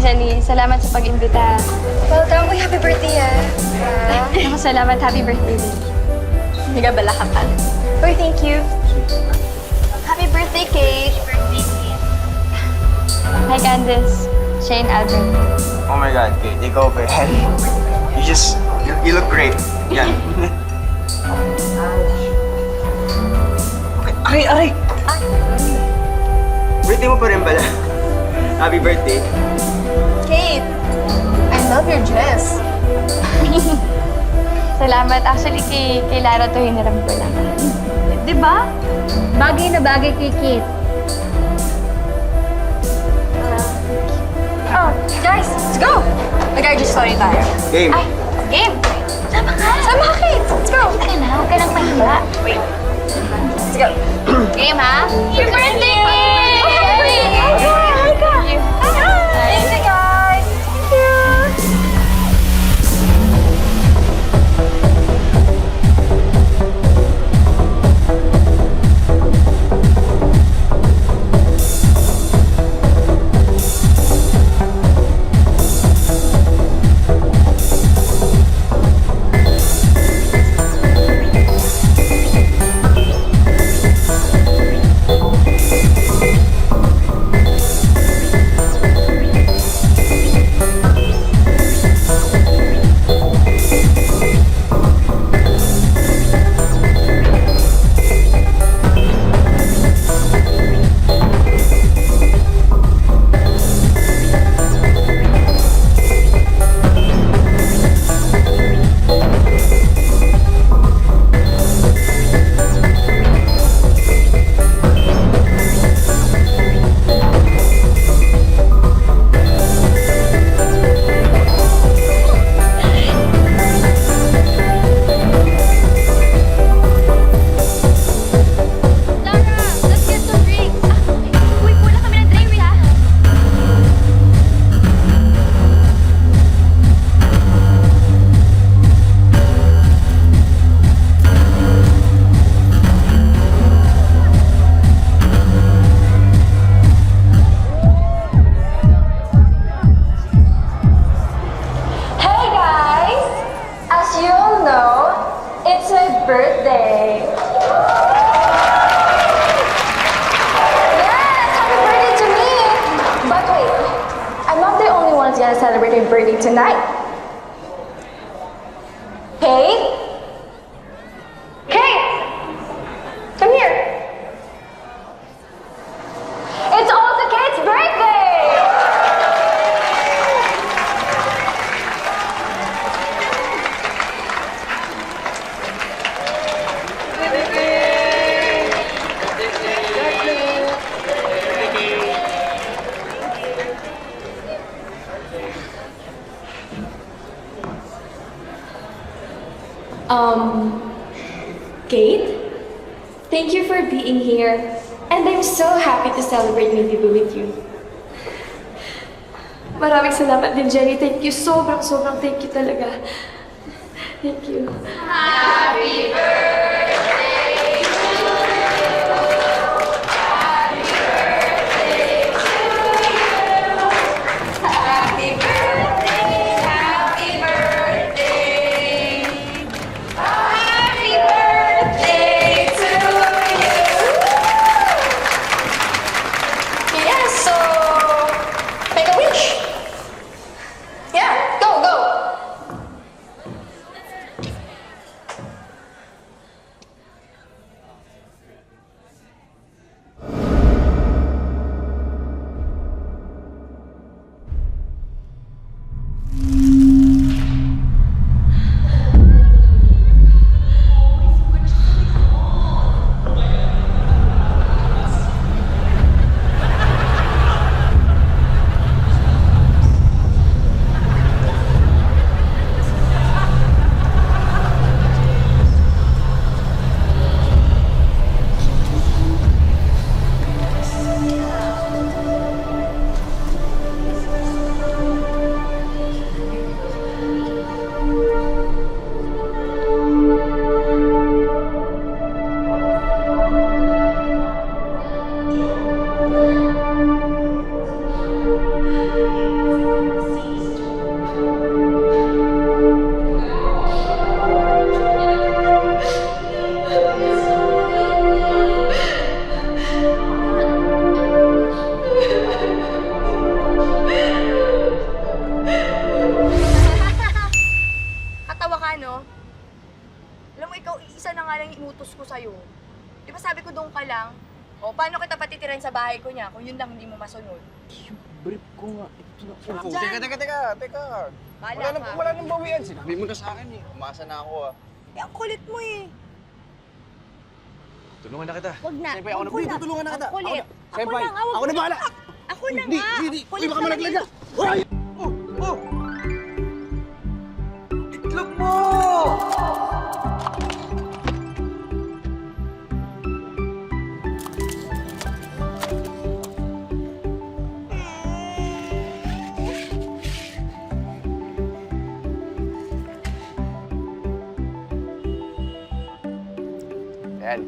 Jenny. Salamat sa pag-imbita. Welcome. Uy, happy birthday, Ako, salamat. Happy birthday. Nagabala ka pa. Uy, thank you. Happy birthday, Kate. Hi, Candice. Shane, Albert. Oh my God, Kate, ikaw ba yan? You look great. Yan. Okay, aray! Birthday mo pa rin pala. Happy birthday. Kate, I love your dress. Salamat. Actually, kay Lara to hiniram ko lang. Di ba? Bagay na bagay kay Kate. Oh, guys, let's go! Nag-argue story tayo. Game. Ay, game! Sama ka! Sama ka, Kate! Let's go! Huwag ka na, huwag ka nang mahiya. Wait. Let's go. Game, ha? Your birthday! Thank you, guys! Thank you! Hey guys! As you all know, it's my birthday. Yes, happy birthday to me! But wait, I'm not the only one gonna celebrate my birthday tonight. Kate? Kate! Come here! It's also Kate's birthday! Kate, thank you for being here. And I'm so happy to celebrate my baby with you. Maraming salamat din, Jenny. Thank you. Sobrang thank you talaga. Thank you. Yes, so make a wish. Yeah, go, go. inutos ko sa'yo. Di ba sabi ko doon ka lang? O, paano kita patitirahin sa bahay ko niya kung yun lang hindi mo masunod? Brief ko nga. Ito na. Diyan. Teka. Bahala ka. Wala nang bawian. Sinabi mo na sa akin eh. Umasa na ako ah. Eh, ang kulit mo eh. Tulungan na kita. Wag na. Senpai, ako na. Hindi, tutulungan na kita. Ang kulit. Senpai, Ako na nga. ako na bahala. Ako na Hindi, nga. hindi. Kulit Uy, baka ka na malaglag dito. ka. Uy! Oh! Itlog mo! Yan.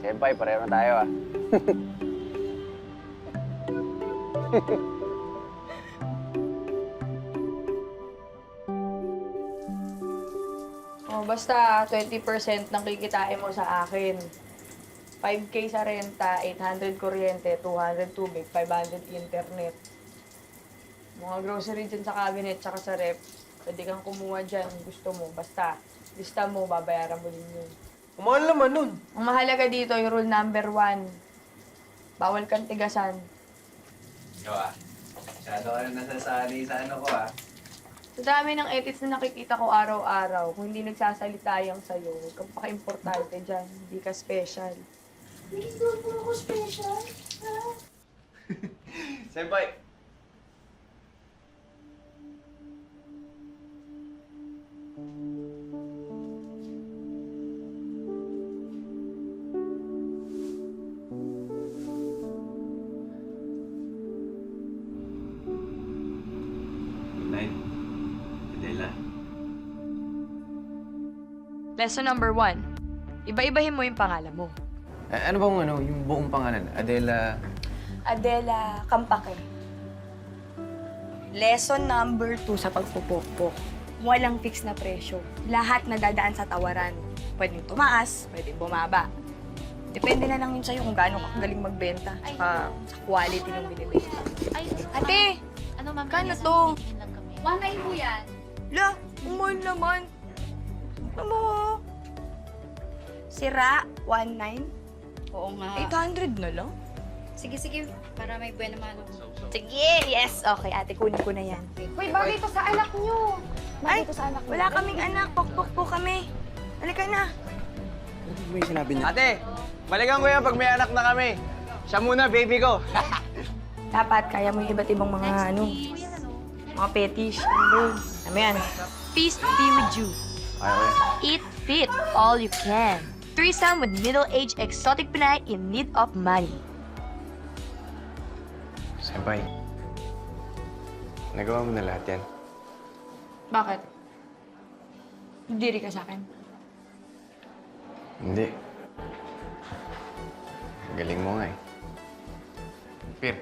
Senpai, pareho na tayo ah. Oh, basta 20% ng kikitain mo sa akin. 5K sa renta, 800 kuryente, 200 tubig, 500 internet. Mga grocery dyan sa cabinet, tsaka sa rep. Pwede kang kumuha dyan, gusto mo. Basta, lista mo, babayaran mo din yun. Mahal naman nun. Ang mahalaga dito, yung rule number 1. Bawal kang tigasan. Ikaw ah. Masyado ka na nasasali sa ano ko ah. Sa dami ng edits na nakikita ko araw-araw, kung hindi nagsasalita yung sa'yo, huwag kang paka-importante dyan. Hindi ka special. Hindi po ako special. Senpai. Good night. Adela. Lesson number 1. Iba-ibahin mo yung pangalan mo. Ano bang yung buong pangalan? Adela... Adela Campake. Lesson number 2 sa pagpupukpok. Walang fix na presyo. Lahat nadadaan sa tawaran. Pwedeng tumaas, pwedeng bumaba. Depende na lang yun sa'yo kung gaano ka galing magbenta. Saka sa quality ng binibenta. Ay, Ate! ano ma'am? Kano Isang to? bilhin lang kami. 1.9 po yan. La! Umay naman! Ano mo? Sira? 1.9? Oo nga. 800 na lang? Sige, para may buwan naman ako. Sige! Yes! Okay, ate, kunin ko na yan. Uy, bagay to sa anak niyo. Ay, wala kaming anak. Pokpok po kami. Halika na. Ano ba yung sinabi niya? Ate, balikan ko yan pag may anak na kami. Siya muna, baby ko. Dapat kaya mo yung iba't ibang mga mga fetish. Ano yan? Peace be with you. Eat fit all you can. Threesome with middle-aged exotic Pinay in need of money. Senpai. Nagawa mo na lahat yan. Bakit? Diri ka sa akin. Hindi. Galing mo nga eh. Pir,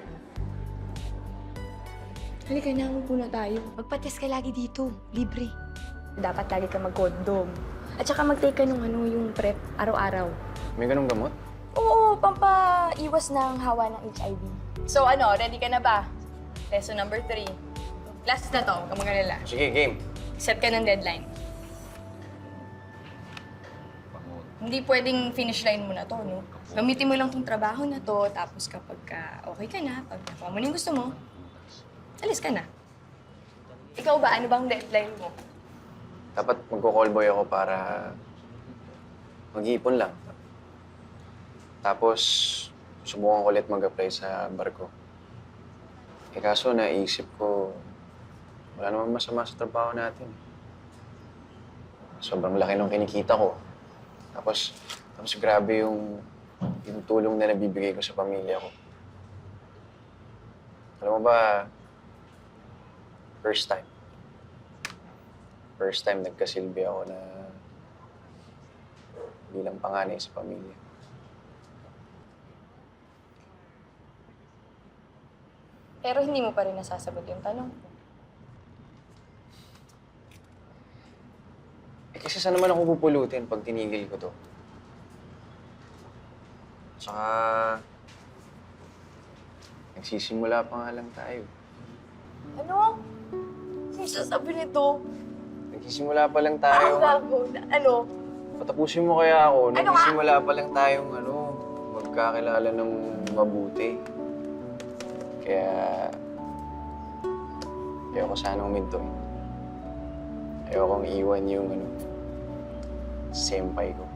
Halika na, muna tayo. Magpa-test ka lagi dito. Libre. Dapat lagi ka mag-condom. At saka mag-take ka nung yung PrEP araw-araw. may ganong gamot? Oo, pampaiwas ng hawa ng HIV. So ready ka na ba? Lesson number 3. Last na to, huwag kang mag-alala. Sige, game. Set ka ng deadline. Hindi pwedeng finish line mo na to, no? Gamitin mo lang tong trabaho na to, tapos kapag okay ka na, pag nakuha mo na yung gusto mo, alis ka na. Ikaw ba? Ano bang deadline mo? Dapat magko-call boy ako para mag-iipon lang. Tapos, subukan ko ulit mag-apply sa barko. Eh kaso naisip ko, wala namang masama sa trabaho natin. Sobrang laki ng kinikita ko. Tapos grabe yung tulong na nabibigay ko sa pamilya ko. Alam mo ba, first time nagkasilbi ako na bilang panganay sa pamilya. Pero hindi mo pa rin nasasagot yung tanong ko. Eh kasi saan naman ako pupulutin pag tinigil ko to? Tsaka, nagsisimula pa nga lang tayo. Ano? Ano sasabi nito? Nagsisimula pa lang tayo. Gago. Ano? Patapusin mo kaya ako. Nagsimula pa lang tayong magkakilala ng mabuti. Kaya... Ayoko sana uminto. Ayokong iwan yung senpai ko.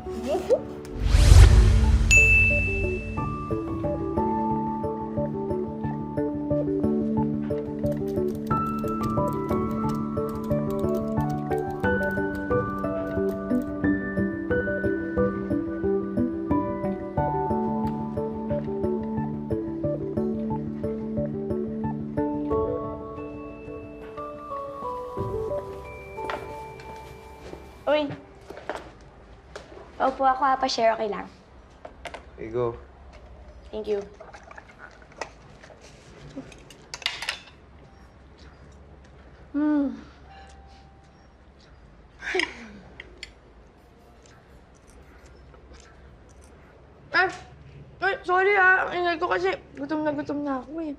Uy. Opo ako, pa-share, okay lang. Okay, go. Thank you. Ay, sorry Ang ingay ko kasi gutom na ako eh.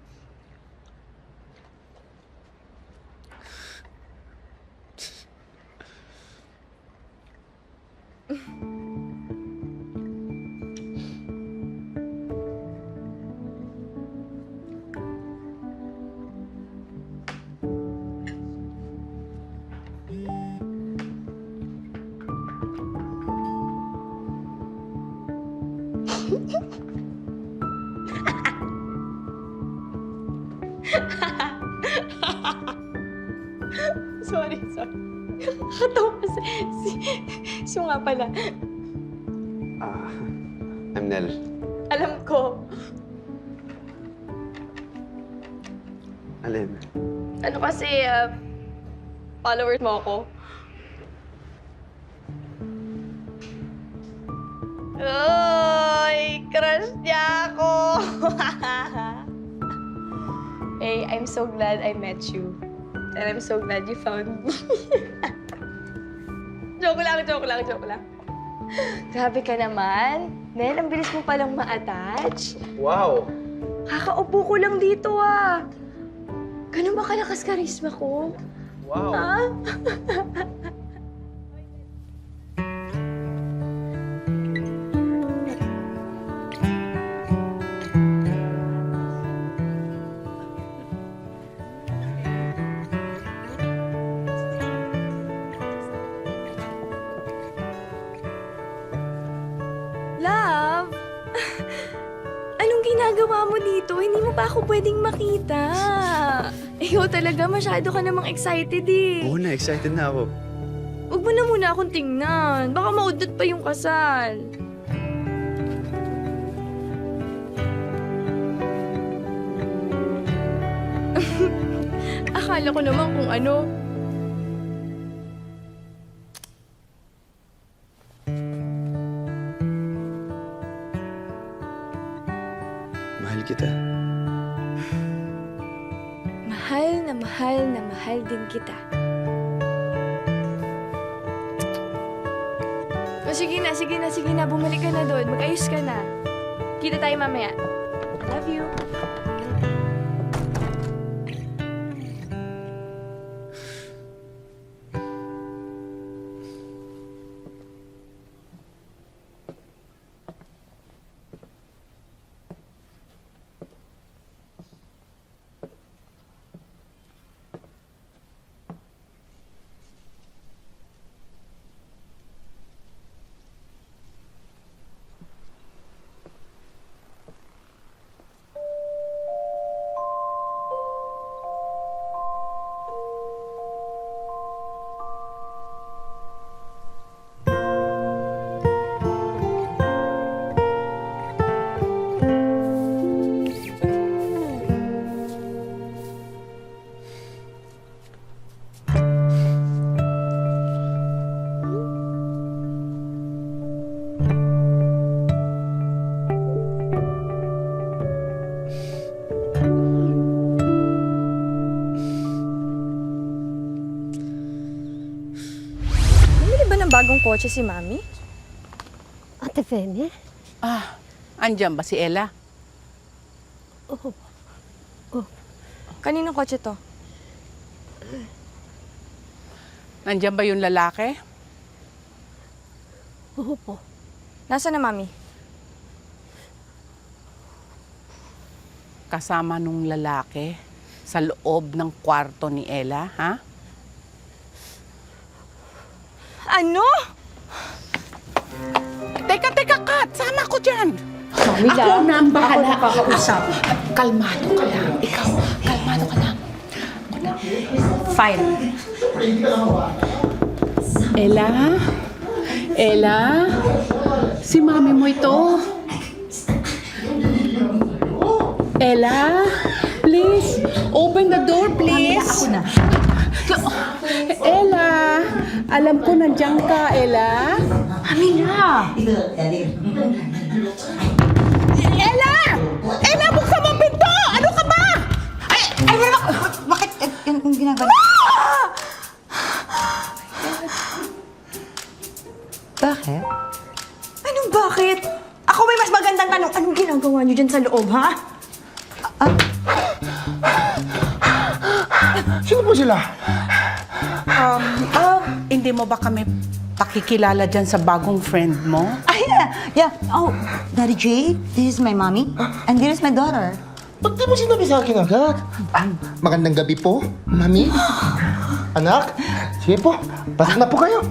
Sorry. Nakakatawa kasi. So nga pala. I'm Nel. Alam ko. Alin? Ano kasi, follower mo ako. Uy! Crush niya ako! Hey, I'm so glad I met you. And I'm so glad you found me. Joke lang. Grabe ka naman. Nel, ang bilis mo palang ma-attach. Wow! Kakaupo ko lang dito Ganun ba kalakas karisma ko? Wow! Ha? Love? Anong ginagawa mo dito? Hindi mo pa ako pwedeng makita. Ikaw talaga, masyado ka namang excited eh. Oo na, excited na ako. Huwag mo na muna akong tingnan. Baka maudot pa yung kasal. Akala ko naman kung ano. Mahal kita. Mahal na mahal din kita. O sige na. Bumalik ka na doon. Mag-ayos ka na. Kita tayo mamaya. Love you. Bagong kotse si Mami? Ate Fene? Andyan ba si Ella? Kaninong kotse to? Andyan ba yung lalaki? Opo. Nasaan na, Mami? Kasama nung lalaki sa loob ng kwarto ni Ella, ha? Ano? Teka, Kat! Sama ko dyan! Mami Ako na ang bahala. Kalmado ka lang. Ikaw, kalmado ka lang. Fine. Ella? Ella? Si mami mo ito. Ella? Please, open the door, please. Ako na. Ella, alam ko nandiyan ka, Ella. Amina! Ella! Ella, buksan mo ang pinto! Ano ka ba? Bakit? Yung ginagawa? Bakit? Anong bakit? Ako may mas magandang tanong. Anong ginagawa niyo dyan sa loob, ha? Sino po sila? Hindi mo ba kami pakikilala dyan sa bagong friend mo? Yeah. Oh, Daddy J, this is my mommy. And this is my daughter. Ba't di mo sinabi sa akin agad? Magandang gabi po, mami. Anak, sige po, pasok na po kayo.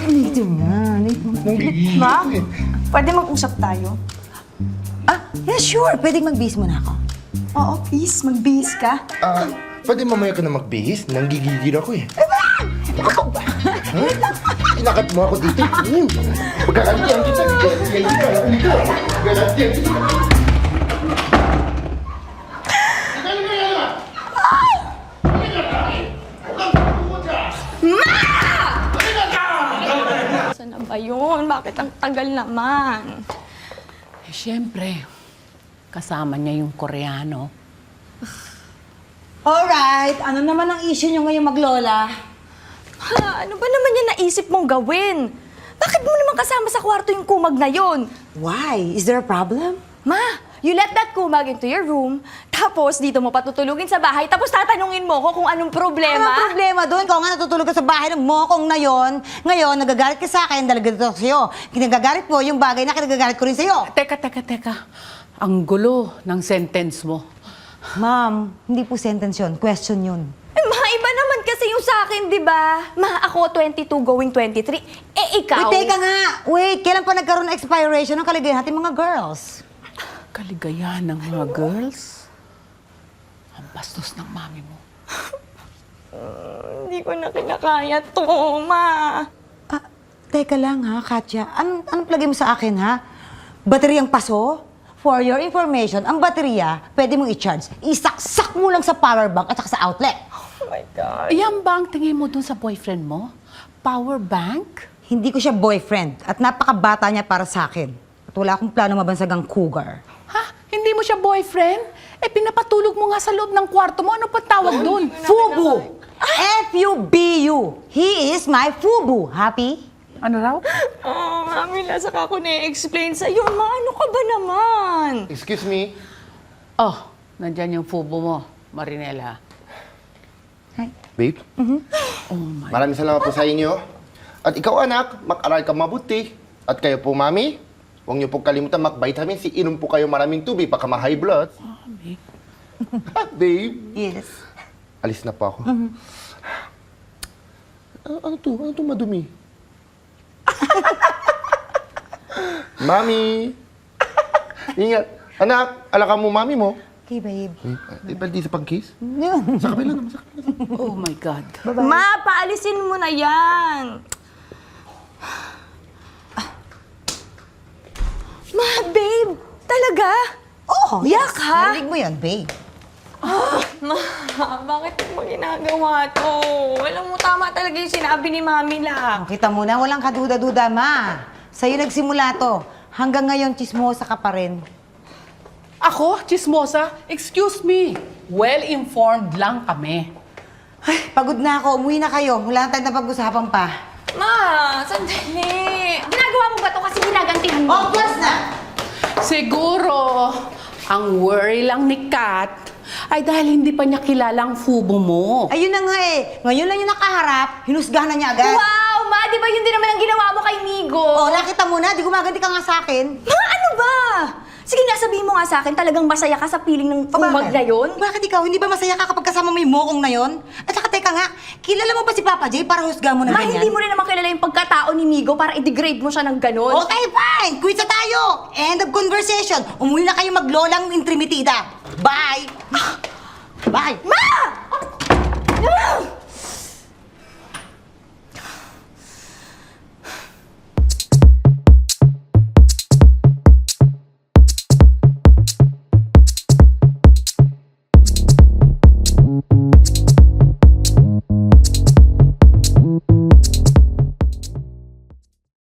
Dito na. Ma, pwede mag-usap tayo? Yeah, sure. Pwedeng mag-bis muna ako. Oo, please. Mag-bihis ka. Pwede mamaya ka na magbihis, nanggigigil ako eh. Inakat mo ako dito. Pagkakantiyan kita. Garantiyan kita. Saan na ba yun? Bakit ang tagal naman? Eh, syempre, kasama niya yung Koreano. Alright, ano naman ang issue nyo ngayong maglola? Ha, ano ba naman yung naisip mong gawin? Bakit mo naman kasama sa kwarto yung kumag na yon? Why? Is there a problem? Ma, you let that kumag into your room, tapos dito mo patutulugin sa bahay, tapos tatanungin mo ko kung anong problema. Anong problema doon? Ikaw nga natutulog ka sa bahay ng mokong na yon. Ngayon, nagagalit ka sa akin dahil ganito ako sa'yo. Kinagagalit mo yung bagay na kinagagalit ko rin sa'yo. Teka. Ang gulo ng sentence mo. Ma'am, hindi po sentence yun. Question yun. Eh, ma, iba naman kasi yung sa akin, di ba? Ma, ako 22 going 23. Eh, ikaw? Wait, teka nga. Wait, kailan pa nagkaroon ng expiration ng kaligayahan natin mga girls? Kaligayahan ng mga girls? Ang bastos ng mami mo. Hindi ko na kinakaya to, ma. Teka lang ha, Katya. Anong plagay mo sa akin ha? Bateryang paso? For your information, ang baterya, pwede mong i-charge. Isaksak mo lang sa power bank at saka sa outlet. Oh my God. Iyan ba ang tingin mo dun sa boyfriend mo? Power bank? Hindi ko siya boyfriend at napakabata niya para sa akin. At wala akong plano mabansagang cougar. Ha? Hindi mo siya boyfriend? Eh, pinapatulog mo nga sa loob ng kwarto mo. Ano pa tawag dun? Fubu! F-U-B-U. He is my Fubu. Happy? Ano raw? Oh, mami, nasa ka ako na-explain sa'yo. Ma, ano ka ba naman? Excuse me. Oh, nandyan yung fubo mo, Marinela. Babe, Oh my... maraming salamat po sa inyo. At ikaw anak, mag-aral ka mabuti. At kayo po mami, huwag niyo po kalimutan mag-vitamin C. Inom po kayo maraming tubig, baka ma-high blood. Mami. Babe, Yes. alis na po ako. Ano to? Ano to madumi? Mami! Ingat. Anak, alaka mo mami mo. Okay, babe. Pwede sa pang-kiss? Yun. Sa kabila naman, sa kabila naman. Oh my God. Ma, paalisin mo na yan. Ma, babe. Talaga? Oh, Yak, ha? Narinig mo yan, babe. Ma, bakit mo ginagawa to? Alam mo, tama talaga yung sinabi ni Mami lang. Kita mo na, walang kaduda-duda, ma. Sa'yo nagsimula to. Hanggang ngayon, chismosa ka pa rin. Ako? Chismosa? Excuse me. Well-informed lang kami. Pagod na ako. Umuwi na kayo. Wala na tayong napag-usapan pa. Ma, sandali. Ginagawa mo ba to kasi ginagantihan mo? Oh, plus na! Siguro, ang worry lang ni Kat ay dahil hindi pa niya kilala ang fubo mo. Ayun na nga eh. Ngayon lang yung nakaharap, hinusgahan na niya agad. Wow, Ma! Di ba yun din naman ang ginawa mo kay Migo? Oh, nakita mo na, di gumaganti ka nga sa akin. Ma, ano ba? Sige nga, sabihin mo nga sa akin, talagang masaya ka sa piling ng umag na yun? Bakit ikaw? Hindi ba masaya ka kapag kasama mo yung mokong na yon? At saka teka nga, kilala mo ba si Papa J para husga mo na Ma, ganyan? hindi mo rin naman kilala yung pagkatao ni Migo para i-degrade mo siya ng ganun. Okay, fine! Quiz na tayo! End of conversation! Umuwi na kayo maglolang intrimitida! Bye! Bye! Ma!